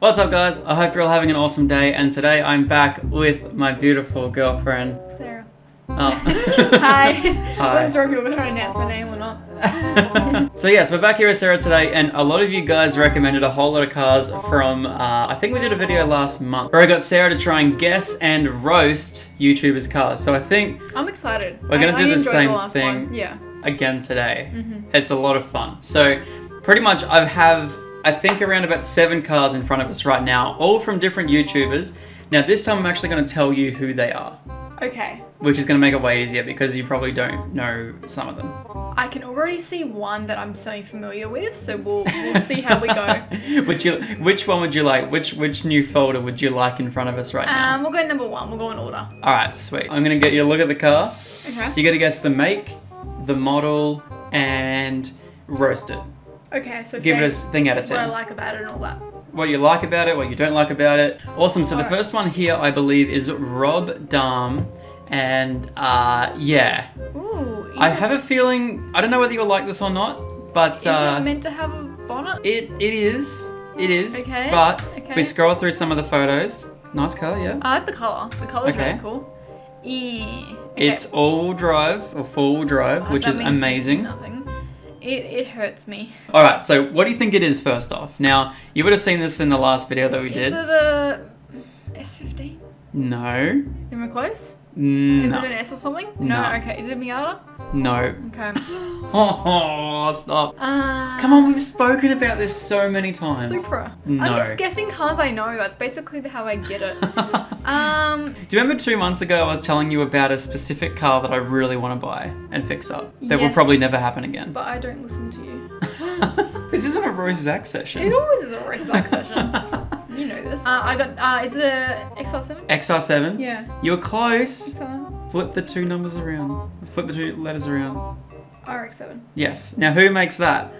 What's up, guys? I hope you're all having an awesome day, and today I'm back with my beautiful girlfriend, Sarah. Oh. Hi. Hi. I wasn't sure if you were going to announce my name or not. So yes, we're back here with Sarah today, and a lot of you guys recommended a whole lot of cars from, I think we did a video last month, where I got Sarah to try and guess and roast YouTubers' cars. So I think I'm excited. we're going to do the same thing Yeah. again today. It's a lot of fun. So pretty much I think around about 7 cars in front of us right now, all from different YouTubers. Now this time I'm actually going to tell you who they are. Okay. Which is going to make it way easier because you probably don't know some of them. I can already see one that I'm semi-familiar with, so we'll see how we go. Which one would you like? Which new folder would you like in front of us right now? We'll go number 1. We'll go in order. All right, sweet. I'm going to get you a look at the car. Okay. You got to guess the make, the model, and roast it. Okay, so Give it a say thing out of 10. what I like about it and all that. What you like about it, what you don't like about it. Awesome. So the Alright. first one here, I believe, is Rob Dahm. And yeah. Ooh. I have a feeling, I don't know whether you'll like this or not, but Is it meant to have a bonnet? it is. It is. Okay, But if okay. we scroll through some of the photos, nice car, yeah. I like the colour. The colour's Okay. really cool. Okay. It's all-wheel drive or four-wheel drive, which That is means amazing. Nothing. It hurts me. All right, so what do you think it is first off? Now, you would have seen this in the last video that we Is did. it a S15? No. Am I close? No. Is it an S or something? No. Okay. Is it a Miata? No. Okay. Oh, stop. Come on, we've spoken about this so many times. Supra. No. I'm just guessing cars I know. That's basically how I get it. Do you remember 2 months ago I was telling you about a specific car that I really want to buy and fix up? That will Yes. probably never happen again. But I don't listen to you. This isn't a Rose Zach session. It always is a race like session. You know this. I got. Is it a XR7? XR7? Yeah. You were close. XR. Flip the 2 numbers around. Flip the 2 letters around. RX7. Yes. Now who makes that?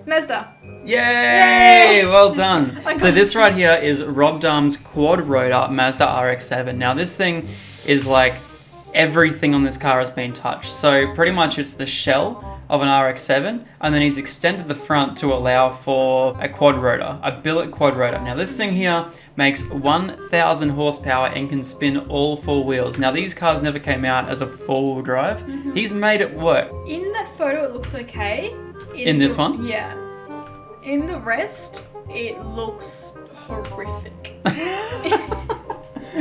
Mazda. Yay! Yay! Well done. I So got this it. right here is Rob Dahm's quad rotor Mazda RX-7. Now this thing is like everything on this car has been touched. So pretty much it's the shell of an RX-7, and then he's extended the front to allow for a quad rotor, a billet quad rotor. Now this thing here makes 1,000 horsepower and can spin all 4 wheels. Now these cars never came out as a 4-wheel drive. He's made it work. In that photo, it looks okay. In this one? Yeah. In the rest, it looks horrific.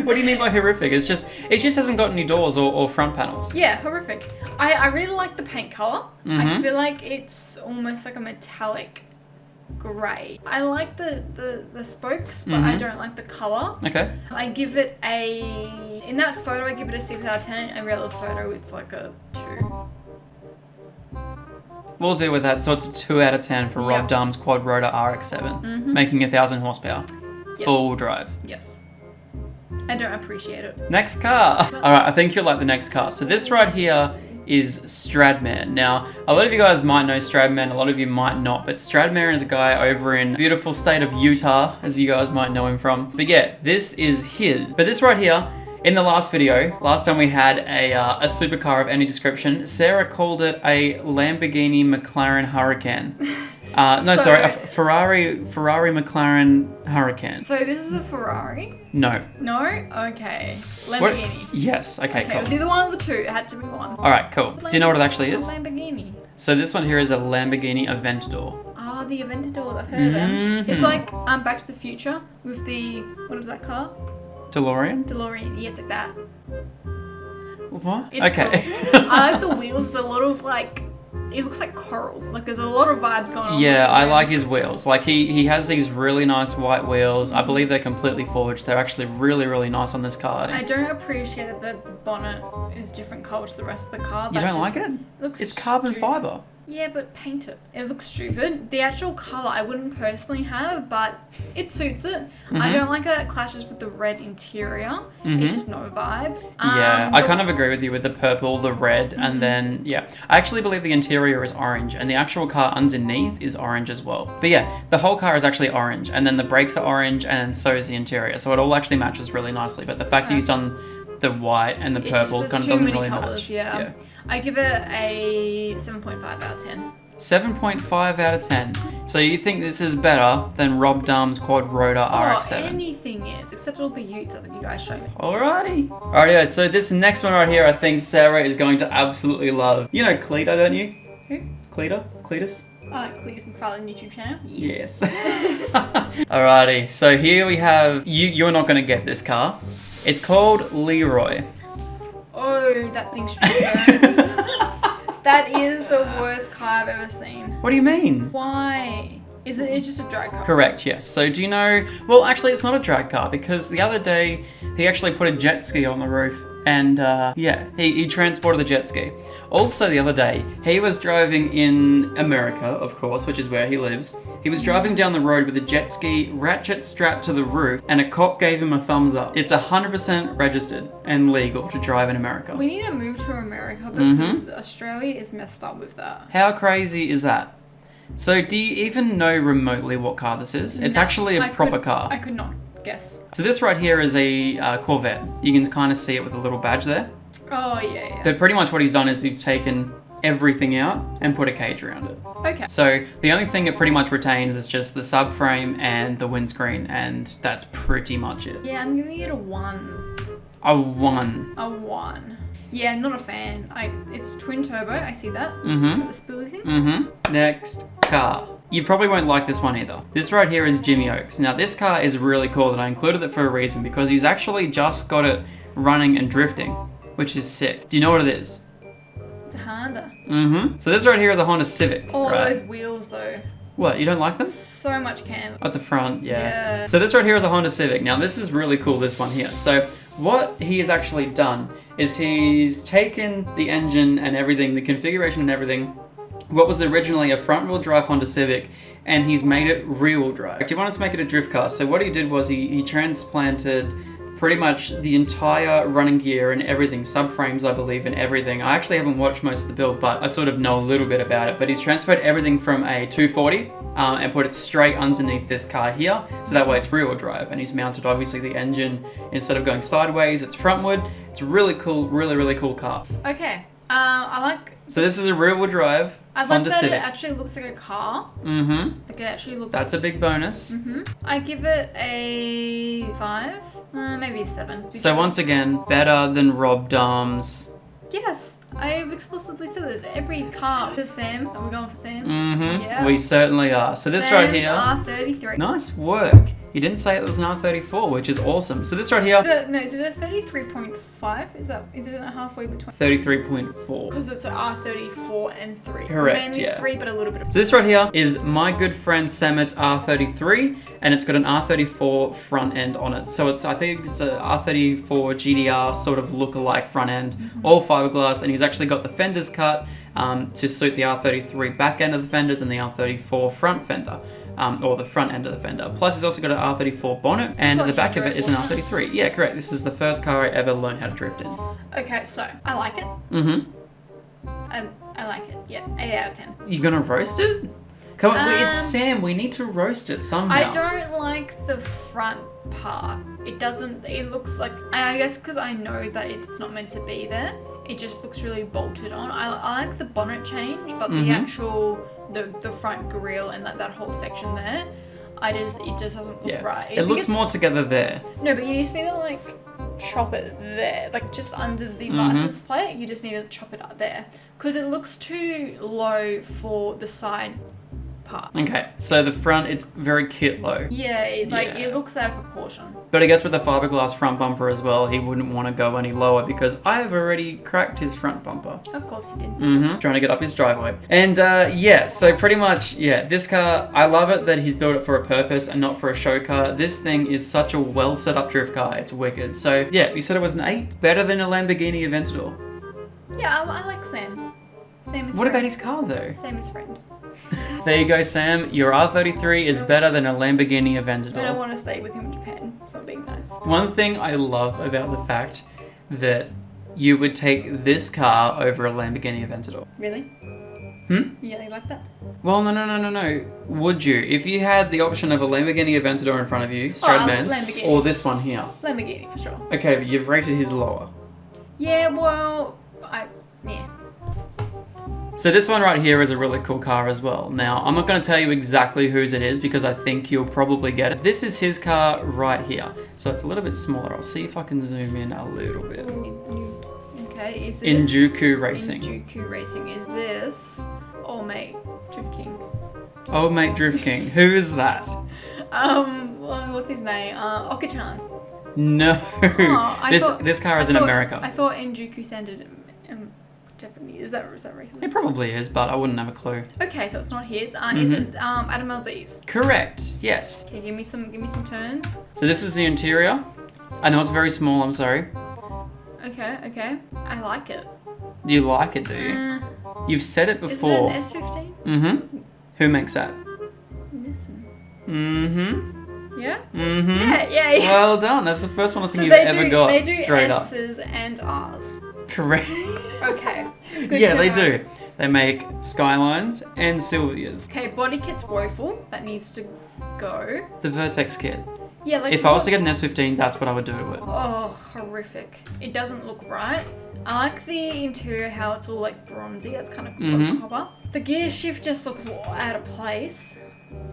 What do you mean by horrific? It just hasn't got any doors or front panels. Yeah, horrific. I really like the paint color. Mm-hmm. I feel like it's almost like a metallic grey. I like the spokes, but I don't like the color. Okay. I give it in that photo, I give it a 6 out of 10. In a real photo, it's like a 2. We'll deal with that. So it's a 2 out of 10 for Rob Yep. Dahm's quad rotor RX-7, making 1,000 horsepower, Yes. 4-wheel drive. Yes. I don't appreciate it. Next car. All right, I think you'll like the next car. So this right here is Stradman. Now, a lot of you guys might know Stradman, a lot of you might not, but Stradman is a guy over in the beautiful state of Utah, as you guys might know him from. But yeah, this is his. But this right here, in the last video, last time we had a supercar of any description, Sarah called it a Lamborghini McLaren Hurricane. A Ferrari McLaren Hurricane. So this is a Ferrari? No. No? Okay. What? Lamborghini. Yes, okay, Okay, it was cool. either one of the two. It had to be one. All right, cool. Do you know what it actually is? Lamborghini. So this one here is a Lamborghini Aventador. Ah, the Aventador. I've heard of them. It's like Back to the Future with the, what is that car? DeLorean? DeLorean. Yes, like that. What? It's Okay. cool. I like the wheels. A lot of like, it looks like coral. Like there's a lot of vibes going on. Yeah, with the I like rims. his wheels. Like he has these really nice white wheels. I believe they're completely forged. They're actually really, really nice on this car. I don't appreciate that the bonnet is different colour to the rest of the car. You That don't like just it? Looks It's carbon stupid. fiber. Yeah, but paint it. It looks stupid. The actual colour I wouldn't personally have, but it suits it. I don't like that it clashes with the red interior. It's just no vibe. Yeah, I but- kind of agree with you with the purple, the red, and then, yeah. I actually believe the interior is orange, and the actual car underneath is orange as well. But yeah, the whole car is actually orange, and then the brakes are orange, and so is the interior. So it all actually matches really nicely. But the fact that he's done the white and the It's purple just kind of too doesn't many really colours, match. I give it a 7.5 out of 10. 7.5 out of 10. So you think this is better than Rob Dumb's quad rotor RX-7? Anything is, except all the utes that you guys showed me. Alrighty, so this next one right here, I think Sarah is going to absolutely love. You know Cleetus, don't you? Who? Cleetus? Cleetus McFarlane YouTube channel? Yes. Alrighty, so here we have, you're not going to get this car. It's called Leroy. Oh, that thing's true. That is the worst car I've ever seen. What do you mean? Why? It's just a drag car? Correct, yes. So do you know, well actually it's not a drag car because the other day he actually put a jet ski on the roof and he transported the jet ski. Also the other day, he was driving in America, of course, which is where he lives. He was driving down the road with a jet ski ratchet strapped to the roof and a cop gave him a thumbs up. It's 100% registered and legal to drive in America. We need to move to America because Australia is messed up with that. How crazy is that? So do you even know remotely what car this is? It's actually a proper car. I could not guess. So this right here is a Corvette. You can kind of see it with a little badge there. Oh, yeah. But pretty much what he's done is he's taken everything out and put a cage around it. Okay. So the only thing it pretty much retains is just the subframe and the windscreen, and that's pretty much it. Yeah, I'm giving it a 1. A 1. A 1. Yeah, not a fan. It's twin turbo, I see that. Mm-hmm. The spoolie thing. Next car. You probably won't like this one either. This right here is Jimmy Oaks. Now this car is really cool and I included it for a reason because he's actually just got it running and drifting, which is sick. Do you know what it is? It's a Honda. So this right here is a Honda Civic, Oh, right? those wheels though. What, you don't like them? So much canvas. At the front, Yeah. So this right here is a Honda Civic. Now this is really cool, this one here. So what he has actually done is he's taken the engine and everything, the configuration and everything, what was originally a front-wheel drive Honda Civic, and he's made it rear-wheel drive. He wanted to make it a drift car, so what he did was he transplanted pretty much the entire running gear and everything, subframes I believe and everything. I actually haven't watched most of the build, but I sort of know a little bit about it. But he's transferred everything from a 240 and put it straight underneath this car here, so that way it's rear-wheel drive. And he's mounted obviously the engine, instead of going sideways, it's frontward. It's a really cool, really cool car. Okay, I like... So this is a rear-wheel drive Honda Civic. It actually looks like a car. Like it actually looks... That's a big bonus. I give it a 5, maybe a 7. So once again, better than Rob Dumb's. Yes, I've explicitly said this. Every car for Sam. Are we going for Sam? Yeah. We certainly are. So this Sam's right here. R33. Nice work. You didn't say it was an R34, which is awesome. So this right here. No, is it a 33.5? Is it halfway between? 33.4. Because it's an R34 and 3. Correct, Mainly yeah. 3, but a little bit of... So this right here is my good friend Samet's R33, and it's got an R34 front end on it. So I think it's a R34 GDR sort of look-alike front end, all fiberglass, and he's actually got the fenders cut to suit the R33 back end of the fenders and the R34 front fender. Or the front end of the fender. Plus, he's also got an R34 bonnet, and the back of it is an R33. Yeah, correct. This is the first car I ever learned how to drift in. Okay, so I like it. I like it. Yeah, 8 out of 10. You gonna roast it? Come on, it's Sam. We need to roast it somehow. I don't like the front part. It doesn't. It looks like. And I guess because I know that it's not meant to be there. It just looks really bolted on. I like the bonnet change, but the actual the front grille and that whole section there, it just doesn't look right. It looks more together there. No, but you just need to like chop it there, like just under the license plate. You just need to chop it up there because it looks too low for the side part. Okay, so the front, it's very kit low. Yeah, it looks out of proportion. But I guess with the fiberglass front bumper as well, he wouldn't want to go any lower because I have already cracked his front bumper. Of course he did. Trying to get up his driveway. And so pretty much, this car, I love it that he's built it for a purpose and not for a show car. This thing is such a well set up drift car, it's wicked. So yeah, you said it was an 8? Better than a Lamborghini Aventador. Yeah, I like Sam. Sam is What about his car though? Sam is friend. There you go, Sam. Your R33 is better than a Lamborghini Aventador. I don't want to stay with him in Japan, so I'm being nice. One thing I love about the fact that you would take this car over a Lamborghini Aventador. Really? Yeah, you like that? Well, no. Would you? If you had the option of a Lamborghini Aventador in front of you, Stradman's, or this one here? Lamborghini, for sure. Okay, but you've rated his lower. Yeah, well, yeah. So this one right here is a really cool car as well. Now, I'm not going to tell you exactly whose it is because I think you'll probably get it. This is his car right here. So it's a little bit smaller. I'll see if I can zoom in a little bit. Okay, is this... Injuku Racing. Injuku Racing. Is this... Oh, mate. Drift King. Oh, mate, Drift King. Who is that? What's his name? Oka-chan. No. Oh, this car is in America. I thought Injuku sounded Japanese. Is that racist? It probably is, but I wouldn't have a clue. Okay, so it's not his. Is it Adam LZ's? Correct. Yes. Okay, give me some turns. So this is the interior. I know it's very small. I'm sorry. Okay. I like it. You like it, do you? You've said it before. Is it an S15? Mm-hmm. Who makes that? Nissan. Mm-hmm. Yeah? Mm-hmm. Yeah. Well done. That's the first one I think you've ever got They do straight up. S's and R's. Correct. Okay. Yeah, they do. They make Skylines and Sylvias. Okay, body kit's woeful. That needs to go. The Vertex kit. Yeah, like if I was to get an S15, that's what I would do to it. Oh, horrific. It doesn't look right. I like the interior, how it's all like bronzy. That's kind of cool, like copper. The gear shift just looks out of place.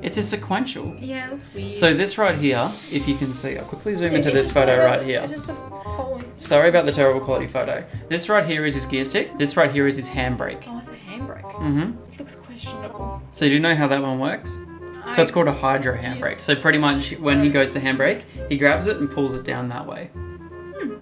It's a sequential. Yeah, it looks weird. So this right here, if you can see, I'll quickly zoom into this photo right here. It's just a holy... Sorry about the terrible quality photo. This right here is his gear stick. This right here is his handbrake. Oh, it's a handbrake. Mm-hmm. It looks questionable. So do you know how that one works? So it's called a hydro handbrake. So pretty much when he goes to handbrake, he grabs it and pulls it down that way.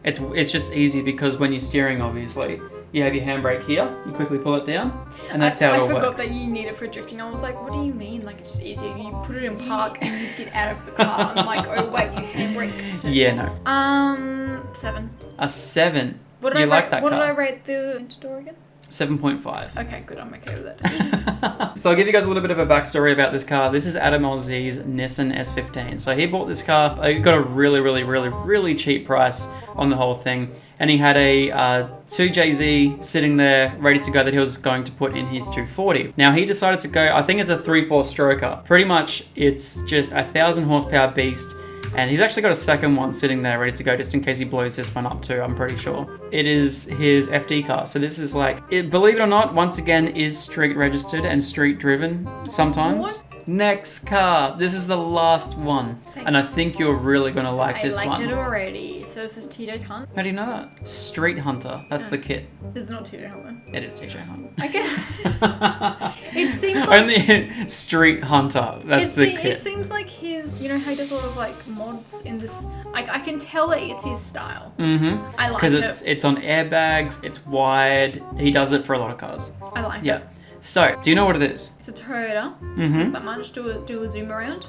It's just easy because when you're steering, obviously, you have your handbrake here, you quickly pull it down, and that's how it all works. I forgot that you need it for drifting. I was like, what do you mean? Like, it's just easier. You put it in park and you get out of the car. I'm like, oh wait, you handbrake. Yeah, no. 7. A 7. What did I rate the Aventador again? 7.5. Okay, good. I'm okay with that decision. So I'll give you guys a little bit of a backstory about this car. This is Adam LZ's Nissan S15. So he bought this car. He got a really cheap price on the whole thing. And he had a 2JZ sitting there ready to go that he was going to put in his 240. Now he decided to go, I think it's a 3/4 stroker. Pretty much it's just 1,000 horsepower beast. And he's actually got a second one sitting there ready to go just in case he blows this one up too, I'm pretty sure. It is his FD car. So this is like, believe it or not, once again, is street registered and street driven sometimes. What? Next car. This is the last one. And I think you're really going to like this one. I like it already. So this is TJ Hunt. How do you know that? Street Hunter. That's the kit. This is not TJ Hunt. It is TJ Hunt. Okay. It seems like... Only Street Hunter. That's the kit. It seems like his... You know how he does a lot of like mods in this... Like I can tell that it's his style. Mm-hmm. I like it. Because it's on airbags. It's wide. He does it for a lot of cars. I like Yeah. it. So, do you know what it is? It's a Toyota. Mm-hmm. But might just do a zoom around.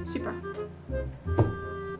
Supra.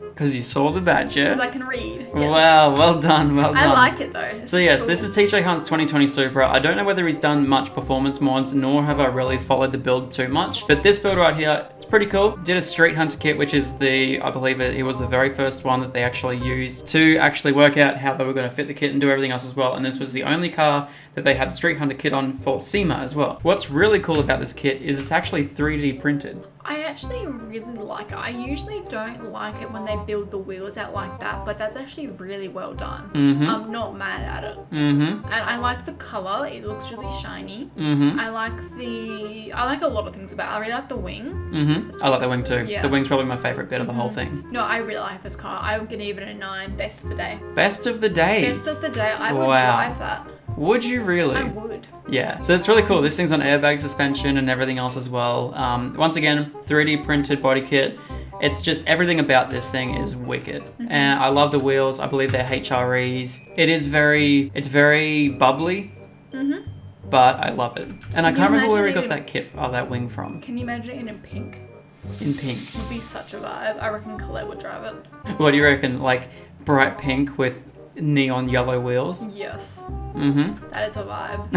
Because you saw the badge, yeah? Because I can read. Yeah. Wow, well done. I like it though. So yes, this is TJ Hunt's 2020 Supra. I don't know whether he's done much performance mods, nor have I really followed the build too much. But this build right here, it's pretty cool. Did a Street Hunter kit, which is I believe it was the very first one that they actually used to actually work out how they were going to fit the kit and do everything else as well. And this was the only car that they had the Street Hunter kit on for SEMA as well. What's really cool about this kit is it's actually 3D printed. I actually really like it. I usually don't like it when they build the wheels out like that, but that's actually really well done. Mm-hmm. I'm not mad at it. Mm-hmm. And I like the color. It looks really shiny. Mm-hmm. I like a lot of things about it. I really like the wing. Mm-hmm. I like the wing too. Yeah. The wing's probably my favorite bit of the whole thing. No, I really like this car. I'm gonna give it a 9. Best of the day. Best of the day? Best of the day. I would drive that. Would you really? I would. Yeah, so it's really cool. This thing's on airbag suspension and everything else as well. Once again, 3D printed body kit. It's just everything about this thing is wicked. Mm-hmm. And I love the wheels. I believe they're HREs. It's very bubbly, but I love it. And I can't remember where we got that wing from. Can you imagine it in pink? In pink. It would be such a vibe. I reckon Colette would drive it. What do you reckon? Like bright pink with neon yellow wheels? Yes. Mm-hmm. That is a vibe.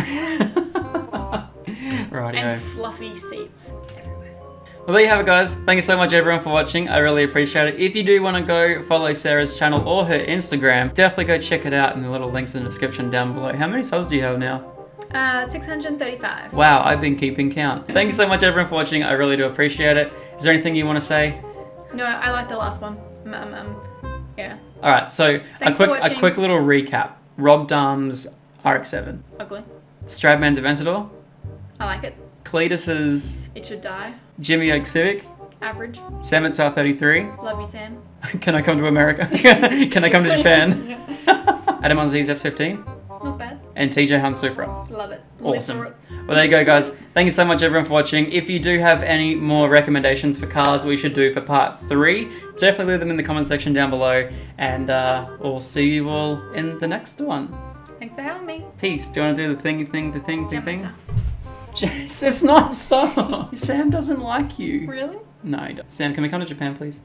Rightio. And fluffy seats everywhere. Well, there you have it, guys. Thank you so much, everyone, for watching. I really appreciate it. If you do want to go follow Sarah's channel or her Instagram, definitely go check it out in the little links in the description down below. How many subs do you have now? 635. Wow, I've been keeping count. Thank you so much, everyone, for watching. I really do appreciate it. Is there anything you want to say? No, I like the last one. Yeah. All right, so a quick little recap. Rob Darm's RX-7. Ugly. Stradman's Aventador. I like it. Cleetus's It should die. Jimmy Oak Civic. Average. Sam's R33. Love you, Sam. Can I come to America? Can I come to Japan? Adam on Z's S15. Not bad. And TJ Hunt Supra. Love it. Awesome. Live for it. Well, there you go, guys. Thank you so much, everyone, for watching. If you do have any more recommendations for cars we should do for part 3, definitely leave them in the comment section down below. And we'll see you all in the next one. Thanks for having me. Peace. Do you want to do the thing? Yeah, Jess, it's not. Stop. Sam doesn't like you. Really? No, he doesn't. Sam, can we come to Japan, please?